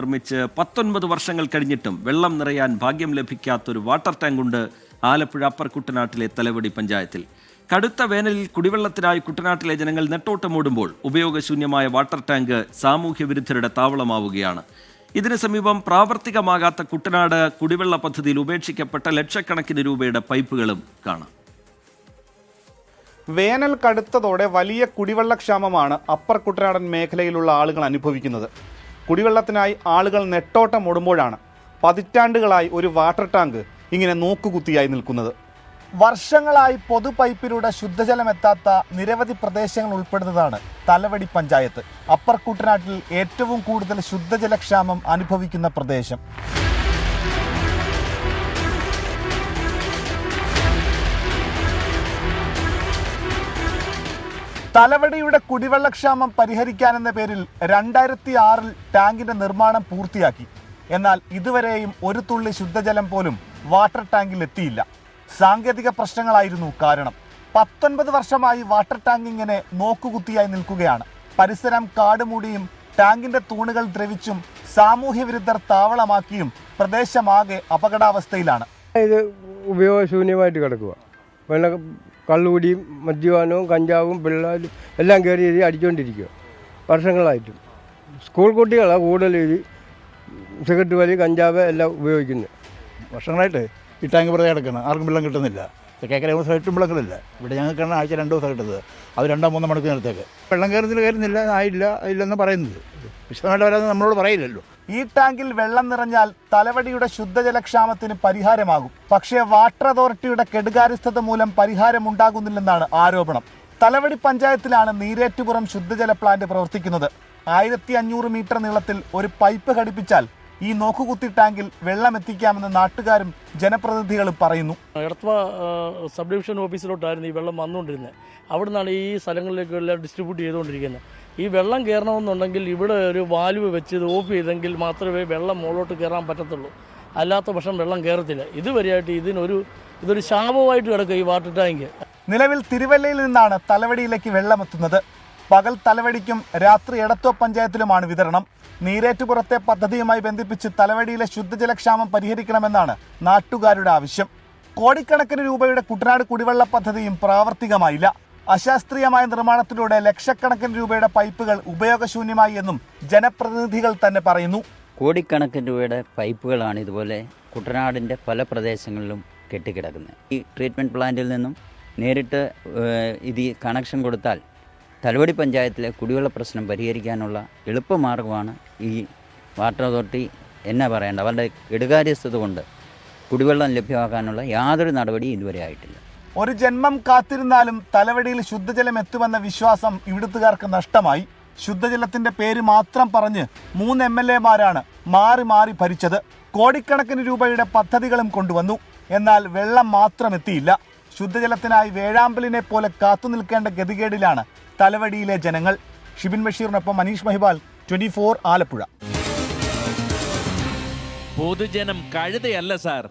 നിർമ്മിച്ച് 19 വർഷങ്ങൾ കഴിഞ്ഞിട്ടും വെള്ളം നിറയാൻ ഭാഗ്യം ലഭിക്കാത്തൊരു വാട്ടർ ടാങ്കുണ്ട് ആലപ്പുഴ അപ്പർ കുട്ടനാട്ടിലെ തലവടി പഞ്ചായത്തിൽ. കടുത്ത വേനലിൽ കുടിവെള്ളത്തിനായി കുട്ടനാട്ടിലെ ജനങ്ങൾ നെട്ടോട്ടമോടുമ്പോൾ ഉപയോഗശൂന്യമായ വാട്ടർ ടാങ്ക് സാമൂഹ്യ വിരുദ്ധരുടെ താവളമാവുകയാണ്. ഇതിന് സമീപം പ്രാവർത്തികമാകാത്ത കുട്ടനാട് കുടിവെള്ള പദ്ധതിയിൽ ഉപേക്ഷിക്കപ്പെട്ട ലക്ഷക്കണക്കിന് രൂപയുടെ പൈപ്പുകളും കാണാം. വേനൽ കടുത്തതോടെ വലിയ കുടിവെള്ളക്ഷാമമാണ് അപ്പർ കുട്ടനാടൻ മേഖലയിലുള്ള ആളുകൾ അനുഭവിക്കുന്നത്. കുടിവെള്ളത്തിനായി ആളുകൾ നെട്ടോട്ടം ഓടുമ്പോഴാണ് പതിറ്റാണ്ടുകളായി ഒരു വാട്ടർ ടാങ്ക് ഇങ്ങനെ നോക്കുകുത്തിയായി നിൽക്കുന്നത്. വർഷങ്ങളായി പൊതു പൈപ്പിലൂടെ ശുദ്ധജലം എത്താത്ത നിരവധി പ്രദേശങ്ങൾ ഉൾപ്പെടുന്നതാണ് തലവടി പഞ്ചായത്ത്. അപ്പർ കുട്ടനാട്ടിൽ ഏറ്റവും കൂടുതൽ ശുദ്ധജലക്ഷാമം അനുഭവിക്കുന്ന പ്രദേശം. തലവടിയുടെ കുടിവെള്ളക്ഷാമം പരിഹരിക്കാനെന്ന പേരിൽ 2006 ടാങ്കിന്റെ നിർമ്മാണം പൂർത്തിയാക്കി. എന്നാൽ ഇതുവരെയും ഒരു തുള്ളി ശുദ്ധജലം പോലും വാട്ടർ ടാങ്കിൽ എത്തിയില്ല. സാങ്കേതിക പ്രശ്നങ്ങളായിരുന്നു കാരണം. 19 വർഷമായി വാട്ടർ ടാങ്ക് ഇങ്ങനെ നോക്കുകുത്തിയായി നിൽക്കുകയാണ്. പരിസരം കാടുമൂടിയും ടാങ്കിന്റെ തൂണുകൾ ദ്രവിച്ചും സാമൂഹ്യ വിരുദ്ധർ താവളമാക്കിയും പ്രദേശമാകെ അപകടാവസ്ഥയിലാണ്. ഇത് ഉപയോഗശൂന്യമായിട്ട് കിടക്കുക. കള്ളുകുടിയും മദ്യപാനവും കഞ്ചാവും പിള്ളേരും എല്ലാം കയറി അടിച്ചുകൊണ്ടിരിക്കുക വർഷങ്ങളായിട്ടും. സ്കൂൾ കുട്ടികളാണ് കൂടുതൽ സിഗരറ്റ് വലി കഞ്ചാവ് എല്ലാം ഉപയോഗിക്കുന്നത്. വർഷങ്ങളായിട്ട് ഈ ടാങ്ക് വെറുതെ കിടക്കണം, ആർക്കും വെള്ളം കിട്ടുന്നില്ല. കേക്കര ദിവസമായിട്ടും വെള്ളങ്ങളില്ല. ഇവിടെ ഞങ്ങൾക്കാണ് ആഴ്ച 2 ദിവസം കിട്ടുന്നത്, അത് 2-3 മണിക്കൂർ നേരത്തേക്ക്. വെള്ളം കയറുന്നില്ല, ആയില്ലെന്ന് പറയുന്നത്. വിശദമായിട്ട് വരാതെ നമ്മളോട് പറയില്ലല്ലോ. ഈ ടാങ്കിൽ വെള്ളം നിറഞ്ഞാൽ തലവടിയുടെ ശുദ്ധജലക്ഷാമത്തിന് പരിഹാരമാകും. പക്ഷേ വാട്ടർ അതോറിറ്റിയുടെ കെടുകാര്യസ്ഥത മൂലം പരിഹാരമുണ്ടാകുന്നില്ലെന്നാണ് ആരോപണം. തലവടി പഞ്ചായത്തിലാണ് നീരേറ്റുപുറം ശുദ്ധജല പ്ലാന്റ് പ്രവർത്തിക്കുന്നത്. 1500 മീറ്റർ നീളത്തിൽ ഒരു പൈപ്പ് ഘടിപ്പിച്ചാൽ ഈ നോക്കുകുത്തി ടാങ്കിൽ വെള്ളം എത്തിക്കാമെന്ന് നാട്ടുകാരും ജനപ്രതിനിധികളും പറയുന്നു. എടത്വ സബ് ഡിവിഷൻ ഓഫീസിലോട്ടായിരുന്നു ഈ വെള്ളം വന്നുകൊണ്ടിരുന്നത്. അവിടെ നിന്നാണ് ഈ സ്ഥലങ്ങളിലേക്കെല്ലാം ഡിസ്ട്രിബ്യൂട്ട് ചെയ്തുകൊണ്ടിരിക്കുന്നത്. ഈ വെള്ളം കയറണമെന്നുണ്ടെങ്കിൽ ഇവിടെ ഒരു വാൽവ് വെച്ച് ഇത് ഓഫ് ചെയ്തെങ്കിൽ മാത്രമേ വെള്ളം മുകളിലോട്ട് കയറാൻ പറ്റത്തുള്ളൂ. അല്ലാത്ത പക്ഷം വെള്ളം കയറത്തില്ല. ഇതുവരെയായിട്ട് ഇതൊരു ശാപമായിട്ട് കിടക്കുക ഈ വാട്ടർ ടാങ്ക്. നിലവിൽ തിരുവല്ലയിൽ നിന്നാണ് തലവടിയിലേക്ക് വെള്ളം എത്തുന്നത്. പകൽ തലവടിക്കും രാത്രി എടത്വ പഞ്ചായത്തിലുമാണ് വിതരണം. നീരേറ്റുപുറത്തെ പദ്ധതിയുമായി ബന്ധിപ്പിച്ച് തലവടിയിലെ ശുദ്ധജലക്ഷാമം പരിഹരിക്കണമെന്നാണ് നാട്ടുകാരുടെ ആവശ്യം. കോടിക്കണക്കിന് രൂപയുടെ കുട്ടനാട് കുടിവെള്ള പദ്ധതിയും പ്രാവർത്തികമായില്ല. അശാസ്ത്രീയമായ നിർമ്മാണത്തിലൂടെ ലക്ഷക്കണക്കിന് രൂപയുടെ പൈപ്പുകൾ ഉപയോഗശൂന്യമായി എന്നും ജനപ്രതിനിധികൾ തന്നെ പറയുന്നു. കോടിക്കണക്കിന് രൂപയുടെ പൈപ്പുകളാണ് ഇതുപോലെ കുട്ടനാടിൻ്റെ പല പ്രദേശങ്ങളിലും കെട്ടിക്കിടക്കുന്നത്. ഈ ട്രീറ്റ്മെൻറ്റ് പ്ലാന്റിൽ നിന്നും നേരിട്ട് ഇത് കണക്ഷൻ കൊടുത്താൽ തലവടി പഞ്ചായത്തിലെ കുടിവെള്ള പ്രശ്നം പരിഹരിക്കാനുള്ള എളുപ്പമാർഗമാണ് ഈ വാട്ടർ അതോറിറ്റി എന്നാ പറയേണ്ടത്. അവരുടെ കെടുകാര്യസ്ഥത കൊണ്ട് കുടിവെള്ളം ലഭ്യമാക്കാനുള്ള യാതൊരു നടപടിയും ഇതുവരെ ആയിട്ടില്ല. ഒരു ജന്മം കാത്തിരുന്നാലും തലവടിയിൽ ശുദ്ധജലം എത്തുമെന്ന വിശ്വാസം ഇവിടുത്തുകാർക്ക് നഷ്ടമായി. ശുദ്ധജലത്തിന്റെ പേര് മാത്രം പറഞ്ഞ് 3 MLA-മാരാണ് മാറി മാറി ഭരിച്ചത്. കോടിക്കണക്കിന് രൂപയുടെ പദ്ധതികളും കൊണ്ടുവന്നു. എന്നാൽ വെള്ളം മാത്രം എത്തിയില്ല. ശുദ്ധജലത്തിനായി വേഴാമ്പലിനെ പോലെ കാത്തുനിൽക്കേണ്ട ഗതികേടിലാണ് തലവടിയിലെ ജനങ്ങൾ. ഷിബിൻ ബഷീറിനൊപ്പം മനീഷ് മഹിബാൽ, 24 ആലപ്പുഴ. പൊതുജനം കഴുതയല്ല സാർ.